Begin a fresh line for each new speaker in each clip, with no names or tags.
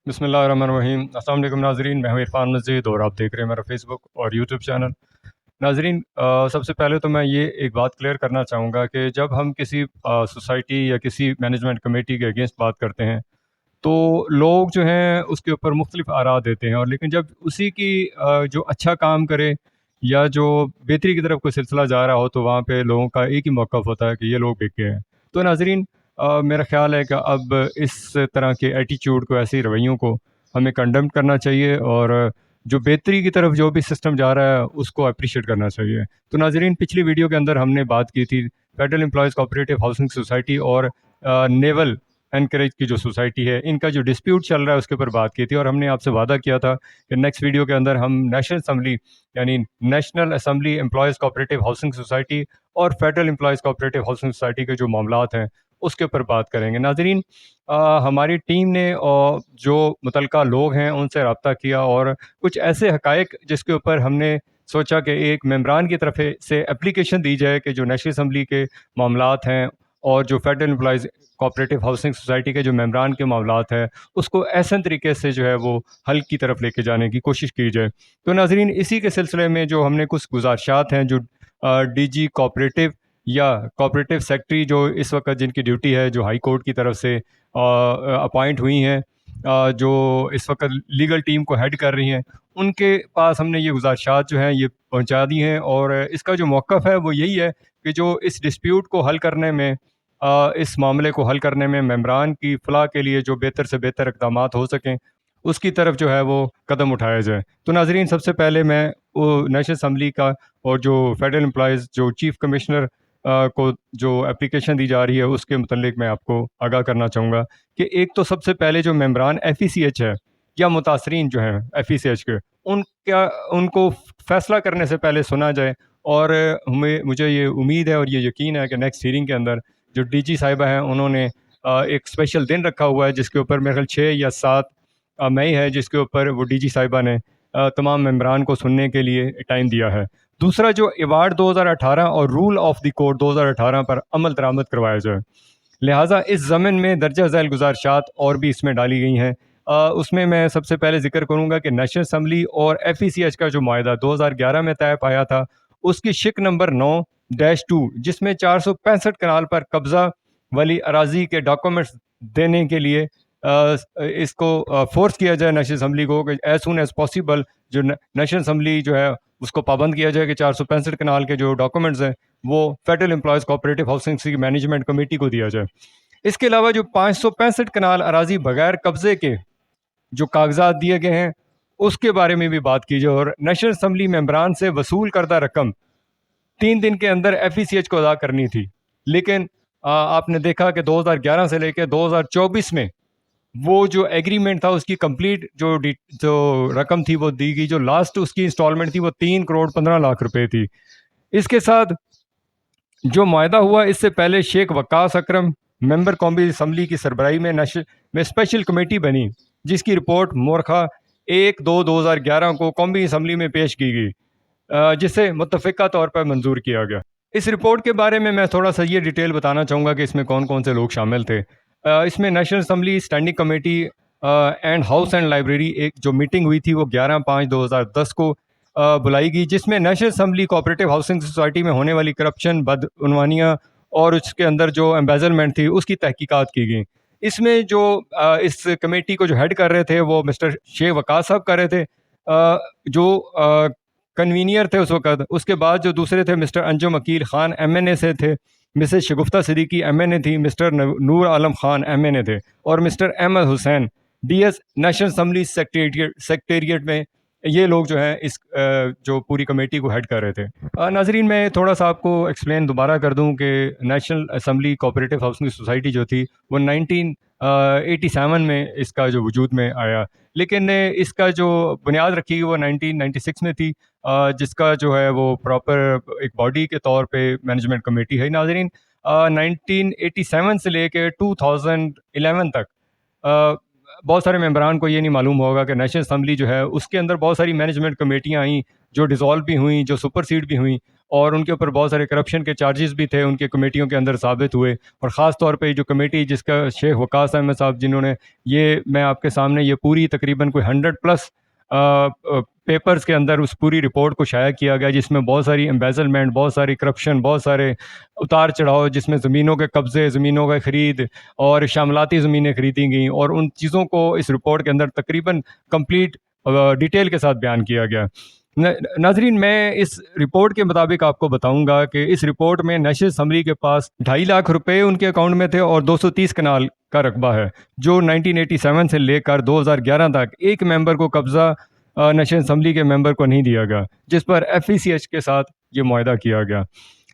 بسم اللہ الرحمن الرحیم۔ السلام علیکم ناظرین، میں ہوں عرفان مزید اور آپ دیکھ رہے ہیں میرا فیس بک اور یوٹیوب چینل۔ ناظرین، سب سے پہلے تو میں یہ ایک بات کلیئر کرنا چاہوں گا کہ جب ہم کسی سوسائٹی یا کسی مینجمنٹ کمیٹی کے اگینسٹ بات کرتے ہیں تو لوگ جو ہیں اس کے اوپر مختلف آراء دیتے ہیں، اور لیکن جب اسی کی جو اچھا کام کرے یا جو بہتری کی طرف کوئی سلسلہ جا رہا ہو تو وہاں پہ لوگوں کا ایک ہی موقف ہوتا ہے کہ یہ لوگ بک گئے ہیں۔ تو ناظرین، میرا خیال ہے کہ اب اس طرح کے ایٹیچیوڈ کو، ایسی رویوں کو ہمیں کنڈم کرنا چاہیے، اور جو بہتری کی طرف جو بھی سسٹم جا رہا ہے اس کو اپریشیٹ کرنا چاہیے۔ تو ناظرین، پچھلی ویڈیو کے اندر ہم نے بات کی تھی federal employees cooperative housing society اور نیول انکریج کی جو سوسائٹی ہے، ان کا جو ڈسپیوٹ چل رہا ہے اس کے اوپر بات کی تھی، اور ہم نے آپ سے وعدہ کیا تھا کہ نیکسٹ ویڈیو کے اندر ہم نیشنل اسمبلی یعنی national assembly employees cooperative housing society اور federal employees cooperative housing society کے جو معاملات ہیں اس کے اوپر بات کریں گے۔ ناظرین، ہماری ٹیم نے جو متعلقہ لوگ ہیں ان سے رابطہ کیا، اور کچھ ایسے حقائق جس کے اوپر ہم نے سوچا کہ ایک ممبران کی طرف سے اپلیکیشن دی جائے کہ جو نیشنل اسمبلی کے معاملات ہیں اور جو federal employees cooperative housing society کے جو ممبران کے معاملات ہیں اس کو احسن طریقے سے جو ہے وہ حل کی طرف لے کے جانے کی کوشش کی جائے۔ تو ناظرین، اسی کے سلسلے میں جو ہم نے کچھ گزارشات ہیں جو ڈی جی کوآپریٹو یا کوآپریٹو سیکٹری جو اس وقت جن کی ڈیوٹی ہے، جو ہائی کورٹ کی طرف سے اپوائنٹ ہوئی ہیں، جو اس وقت لیگل ٹیم کو ہیڈ کر رہی ہیں، ان کے پاس ہم نے یہ گزارشات جو ہیں یہ پہنچا دی ہیں، اور اس کا جو موقف ہے وہ یہی ہے کہ جو اس ڈسپیوٹ کو حل کرنے میں، اس معاملے کو حل کرنے میں ممبران کی فلاح کے لیے جو بہتر سے بہتر اقدامات ہو سکیں اس کی طرف جو ہے وہ قدم اٹھایا جائے۔ تو ناظرین، سب سے پہلے میں نیشنل اسمبلی کا اور جو فیڈرل امپلائیز جو چیف کمشنر کو جو اپلیکیشن دی جا رہی ہے اس کے متعلق میں آپ کو آگاہ کرنا چاہوں گا کہ ایک تو سب سے پہلے جو ممبران ایف ای سی ایچ ہے یا متاثرین جو ہیں ایف ای سی ایچ کے، ان کو فیصلہ کرنے سے پہلے سنا جائے، اور مجھے یہ امید ہے اور یہ یقین ہے کہ نیکسٹ ہیرنگ کے اندر جو ڈی جی صاحبہ ہیں انہوں نے ایک اسپیشل دن رکھا ہوا ہے جس کے اوپر میرے خیال 6 یا 7 مئی ہے، جس کے اوپر وہ ڈی جی صاحبہ نے تمام ممبران کو سننے کے لیے ٹائم دیا ہے۔ دوسرا، جو ایوارڈ 2018 اور رول آف دی کورٹ 2018 پر عمل درآمد کروایا جائے، لہٰذا اس ضمن میں درجہ ذیل گزارشات اور بھی اس میں ڈالی گئی ہیں۔ اس میں سب سے پہلے ذکر کروں گا کہ نیشنل اسمبلی اور ایف ای سی ایچ کا جو معاہدہ 2011 میں طے پایا تھا، اس کی شق نمبر 9-2 جس میں 465 کنال پر قبضہ والی اراضی کے ڈاکومنٹس دینے کے لیے اس کو فورس کیا جائے نیشنل اسمبلی کو کہ ایز سون ایز پاسبل جو نیشنل اسمبلی جو ہے اس کو پابند کیا جائے کہ 465 کنال کے جو ڈاکومنٹس ہیں وہ federal employees cooperative housing management committee کو دیا جائے۔ اس کے علاوہ جو 565 کنال اراضی بغیر قبضے کے جو کاغذات دیے گئے ہیں اس کے بارے میں بھی بات کی جائے، اور نیشنل اسمبلی ممبران سے وصول کردہ رقم 3 دن کے اندر ایف ای سی ایچ کو ادا کرنی تھی، لیکن آپ نے دیکھا کہ 2011 سے لے کے 2024 میں وہ جو ایگریمنٹ تھا اس کی کمپلیٹ جو رقم تھی وہ دی گئی، جو لاسٹ اس کی انسٹالمنٹ تھی وہ 3,15,00,000 روپے تھی۔ اس کے ساتھ جو معاہدہ ہوا اس سے پہلے شیخ وقاص اکرم ممبر قومی اسمبلی کی سربراہی میں اسپیشل کمیٹی بنی، جس کی رپورٹ مورخہ 1/2/2011 کو قومی اسمبلی میں پیش کی گئی، جسے متفقہ طور پر منظور کیا گیا۔ اس رپورٹ کے بارے میں تھوڑا سا یہ ڈیٹیل بتانا چاہوں گا کہ اس میں کون کون سے لوگ شامل تھے۔ اس میں national assembly standing committee and house and library ایک جو میٹنگ ہوئی تھی وہ 11/5/2010 کو بلائی گئی، جس میں national assembly cooperative housing society میں ہونے والی کرپشن، بدعنوانیاں اور اس کے اندر جو ایمبیزلمنٹ تھی اس کی تحقیقات کی گئیں۔ اس میں جو اس کمیٹی کو جو ہیڈ کر رہے تھے وہ مسٹر شیخ وقاص صاحب کر رہے تھے، جو کنوینئر تھے اس وقت۔ اس کے بعد جو دوسرے تھے Mr Anjum Aqeel Khan M N A سے تھے، Mrs Shagufta Siddiqui M N A تھی، Mr Noor Alam Khan M N A تھے، اور Mr Ahmed Hussain D S national assembly secretariat میں یہ لوگ جو ہیں اس جو پوری کمیٹی کو ہیڈ کر رہے تھے۔ ناظرین، میں تھوڑا سا آپ کو ایکسپلین دوبارہ کر دوں کہ national assembly cooperative housing society جو تھی وہ 1987 میں اس کا جو وجود میں آیا، لیکن اس کا جو بنیاد رکھی گئی وہ 1996 میں تھی، جس کا جو ہے وہ پراپر ایک باڈی کے طور پہ مینجمنٹ کمیٹی ہے۔ ناظرین، 1987 سے لے کے 2011 تک بہت سارے ممبران کو یہ نہیں معلوم ہوگا کہ نیشنل اسمبلی جو ہے اس کے اندر بہت ساری مینجمنٹ کمیٹیاں آئیں جو ڈیزالو بھی ہوئیں، جو سپر سیڈ بھی ہوئیں، اور ان کے اوپر بہت سارے کرپشن کے چارجز بھی تھے ان کے کمیٹیوں کے اندر ثابت ہوئے. اور خاص طور پہ جو کمیٹی جس کا شیخ وقاص احمد صاحب جنہوں نے یہ میں آپ کے سامنے یہ پوری تقریباً کوئی 100+ پیپرز کے اندر اس پوری رپورٹ کو شائع کیا گیا جس میں بہت ساری امبیزلمنٹ، بہت ساری کرپشن، بہت سارے اتار چڑھاؤ، جس میں زمینوں کے قبضے، زمینوں کا خرید اور شاملاتی زمینیں خریدی گئیں، اور ان چیزوں کو اس رپورٹ کے اندر تقریباً کمپلیٹ ڈیٹیل کے ساتھ بیان کیا گیا. ناظرین، میں اس رپورٹ کے مطابق آپ کو بتاؤں گا کہ اس رپورٹ میں نیشنل اسمبلی کے پاس 2.5 لاکھ روپے ان کے اکاؤنٹ میں تھے اور 230 کنال کا رقبہ ہے جو 1987 سے لے کر 2011 تک ایک ممبر کو قبضہ نیشنل اسمبلی کے ممبر کو نہیں دیا گیا، جس پر FECH کے ساتھ یہ معاہدہ کیا گیا.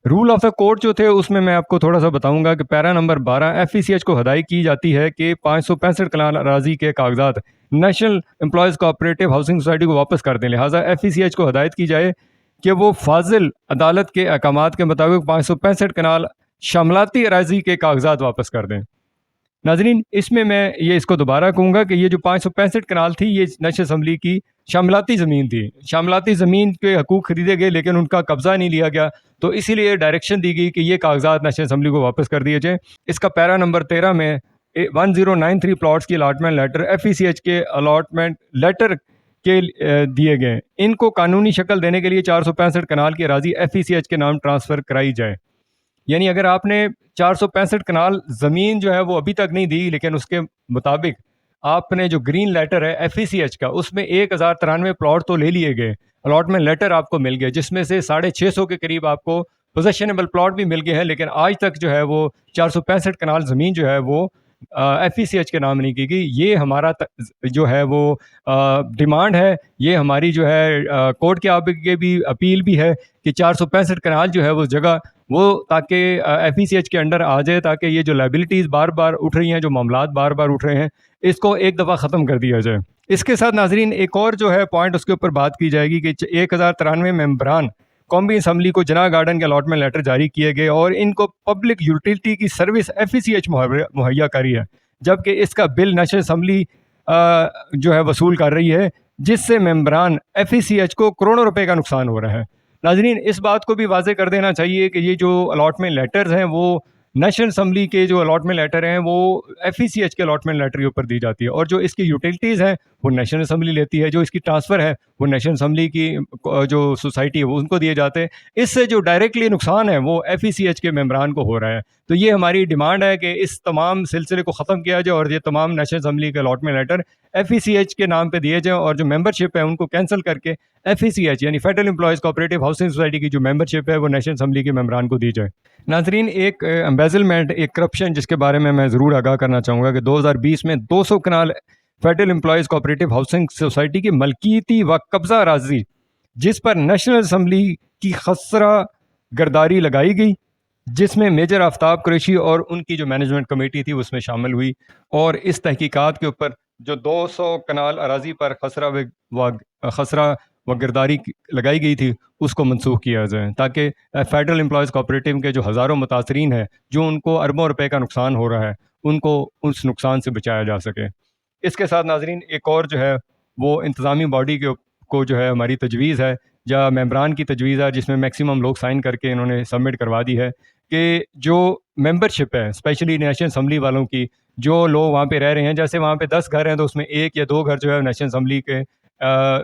رول آف دا کورٹ جو تھے اس میں آپ کو تھوڑا سا بتاؤں گا کہ پیرا نمبر 12 FECH کو ہدایت کی جاتی ہے کہ 565 کنال اراضی کے کاغذات national employees cooperative housing society کو واپس کر دیں. لہٰذا FECH کو ہدایت کی جائے کہ وہ فاضل عدالت کے احکامات کے مطابق 565 کنال شاملاتی اراضی کے کاغذات واپس کر دیں. ناظرین، اس میں یہ اس کو دوبارہ کہوں گا کہ یہ جو 565 کنال تھی یہ نیشنل اسمبلی کی شاملاتی زمین تھی. شاملاتی زمین کے حقوق خریدے گئے لیکن ان کا قبضہ نہیں لیا گیا، تو اسی لیے ڈائریکشن دی گئی کہ یہ کاغذات نیشنل اسمبلی کو واپس کر دیے جائیں. اس کا پیرا نمبر 13 میں 1093 پلاٹس کی الاٹمنٹ لیٹر FECH کے الاٹمنٹ لیٹر کے دیے گئے. ان کو قانونی شکل دینے کے لیے 465 کنال کی اراضی FECH کے نام ٹرانسفر کرائی جائے. یعنی اگر آپ نے 465 کنال زمین جو ہے وہ ابھی تک نہیں دی، لیکن اس کے مطابق آپ نے جو گرین لیٹر ہے FECH کا اس میں 1093 پلاٹ تو لے لیے گئے، الاٹمنٹ لیٹر آپ کو مل گئے، جس میں سے 650 کے قریب آپ کو پوزیشنیبل پلاٹ بھی مل گئے ہیں، لیکن آج تک جو ہے وہ 465 کنال زمین جو ہے وہ FECH کے نام نہیں کی گئی. یہ ہمارا جو ہے وہ ڈیمانڈ ہے، یہ ہماری جو ہے کورٹ کے آگے بھی اپیل بھی ہے کہ 465 کنال جو ہے وہ جگہ وہ تاکہ FECH کے انڈر آ جائے، تاکہ یہ جو لائبلٹیز بار بار اٹھ رہی ہیں، جو معاملات بار بار اٹھ رہے ہیں، اس کو ایک دفعہ ختم کر دیا جائے. اس کے ساتھ ناظرین ایک اور جو ہے پوائنٹ اس کے اوپر بات کی جائے گی کہ 1093 ممبران قومی اسمبلی کو جناح گارڈن کے الاٹمنٹ لیٹر جاری کیے گئے اور ان کو پبلک یوٹیلٹی کی سروس FECH مہیا کری ہے، جبکہ اس کا بل نیشنل اسمبلی جو ہے وصول کر رہی ہے، جس سے ممبران FECH کو کروڑوں روپے کا نقصان ہو رہا ہے. ناظرین، اس بات کو بھی واضح کر دینا چاہیے کہ یہ جو الاٹمنٹ لیٹرز ہیں وہ نیشنل اسمبلی کے جو الاٹمنٹ لیٹر ہیں وہ FECH کے الاٹمنٹ لیٹر کے اوپر دی جاتی ہے، اور جو اس کی یوٹیلٹیز ہیں وہ نیشنل اسمبلی لیتی ہے، جو اس کی ٹرانسفر ہے وہ نیشنل اسمبلی کی جو سوسائٹی ہے وہ ان کو دیے جاتے ہیں. اس سے جو ڈائریکٹلی نقصان ہے وہ FECH کے ممبران کو ہو رہا ہے. تو یہ ہماری ڈیمانڈ ہے کہ اس تمام سلسلے کو ختم کیا جائے اور یہ تمام نیشنل اسمبلی کے الاٹمنٹ لیٹر FECH کے نام پہ دیے جائیں، اور جو ممبرشپ ہے ان کو کینسل کر کے FECH یعنی federal employees cooperative housing society کی جو ممبرشپ ہے وہ نیشنل اسمبلی کے ممبران کو دی جائے. ناظرین، ایک امبیزلمنٹ، ایک کرپشن جس کے بارے میں ضرور آگاہ کرنا چاہوں گا کہ 2020 میں 200 کنال federal employees cooperative housing society کی ملکیتی و قبضہ اراضی جس پر نیشنل اسمبلی کی خسرہ گرداری لگائی گئی، جس میں میجر آفتاب قریشی اور ان کی جو مینجمنٹ کمیٹی تھی اس میں شامل ہوئی، اور اس تحقیقات کے اوپر جو 200 کنال اراضی پر خسرہ و گرداری لگائی گئی تھی اس کو منسوخ کیا جائے، تاکہ فیڈرل امپلائیز کوآپریٹو کے جو ہزاروں متاثرین ہیں جو ان کو اربوں روپے کا نقصان ہو رہا ہے ان کو اس نقصان سے بچایا جا سکے. اس کے ساتھ ناظرین ایک اور جو ہے وہ انتظامی باڈی کو جو ہے ہماری تجویز ہے یا ممبران کی تجویز ہے، جس میں میکسیمم لوگ سائن کر کے انہوں نے سبمٹ کروا دی ہے کہ جو ممبرشپ ہے اسپیشلی نیشنل اسمبلی والوں کی، جو لوگ وہاں پہ رہ رہے ہیں، جیسے وہاں پہ 10 گھر ہیں تو اس میں 1 یا 2 گھر جو ہے نیشنل اسمبلی کے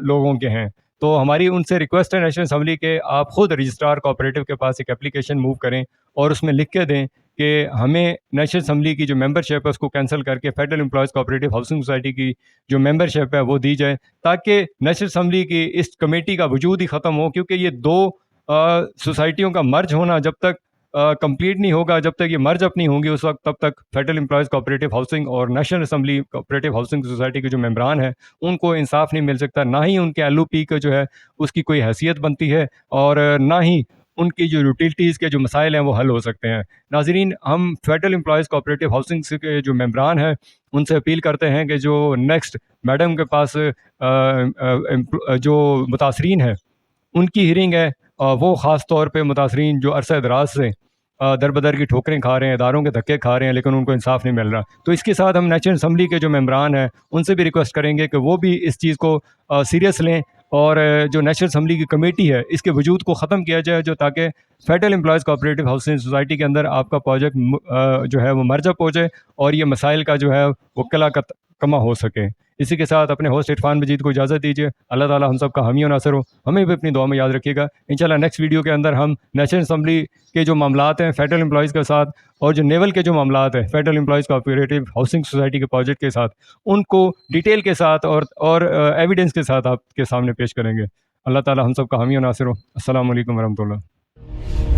لوگوں کے ہیں، تو ہماری ان سے ریکویسٹ ہے نیشنل اسمبلی کے آپ خود رجسٹرار کوآپریٹو کے پاس ایک اپلیکیشن موو کریں اور اس میں لکھ کے دیں کہ ہمیں نیشنل اسمبلی کی جو ممبرشپ ہے اس کو کینسل کر کے federal employees cooperative housing society کی جو ممبرشپ ہے وہ دی جائے، تاکہ نیشنل اسمبلی کی اس کمیٹی کا وجود ہی ختم ہو. کیونکہ یہ 2 سوسائٹیوں کا مرج ہونا جب تک کمپلیٹ نہیں ہوگا، جب تک یہ مرج اپ نہیں ہوں گی، اس وقت تب تک فیڈرل امپلائیز کوآپریٹو ہاؤسنگ اور national assembly cooperative housing society کے جو ممبران ہیں ان کو انصاف نہیں مل سکتا، نہ ہی ان کے LOP کا جو ہے اس کی کوئی حیثیت بنتی ہے، اور نہ ہی ان کی جو یوٹیلٹیز کے جو مسائل ہیں وہ حل ہو سکتے ہیں. ناظرین، ہم فیڈرل امپلائیز کوآپریٹو ہاؤسنگ کے جو ممبران ہیں ان سے اپیل کرتے ہیں کہ جو نیکسٹ میڈم کے پاس جو متاثرین ہیں ان کی ہیرنگ ہے، وہ خاص طور پہ متاثرین جو عرصہ دراز سے در بدر کی ٹھوکریں کھا رہے ہیں، اداروں کے دھکے کھا رہے ہیں، لیکن ان کو انصاف نہیں مل رہا. تو اس کے ساتھ ہم نیشنل اسمبلی کے جو ممبران ہیں ان سے بھی ریکویسٹ کریں گے کہ وہ بھی اس چیز کو سیریس لیں اور جو نیشنل اسمبلی کی کمیٹی ہے اس کے وجود کو ختم کیا جائے، جو تاکہ federal employees cooperative housing society کے اندر آپ کا پروجیکٹ جو ہے وہ مرج اپ ہو جائے اور یہ مسائل کا جو ہے وہ قلع کما ہو سکے۔ اسی کے ساتھ اپنے ہوسٹ عرفان مجید کو اجازت دیجیے۔ اللہ تعالیٰ ہم سب کا حامی و ناصر ہو، ہمیں بھی اپنی دعا میں یاد رکھیے گا۔ انشاءاللہ نیکسٹ ویڈیو کے اندر ہم نیشنل اسمبلی کے جو معاملات ہیں فیڈرل امپلائز کے ساتھ، اور جو نیول کے جو معاملات ہیں federal employees cooperative housing society کے پروجیکٹ کے ساتھ، ان کو ڈیٹیل کے ساتھ اور ایویڈنس کے ساتھ آپ کے سامنے پیش کریں گے۔ اللہ تعالیٰ ہم سب کا حامی و ناصر ہو۔ السلام علیکم ورحمۃ اللہ۔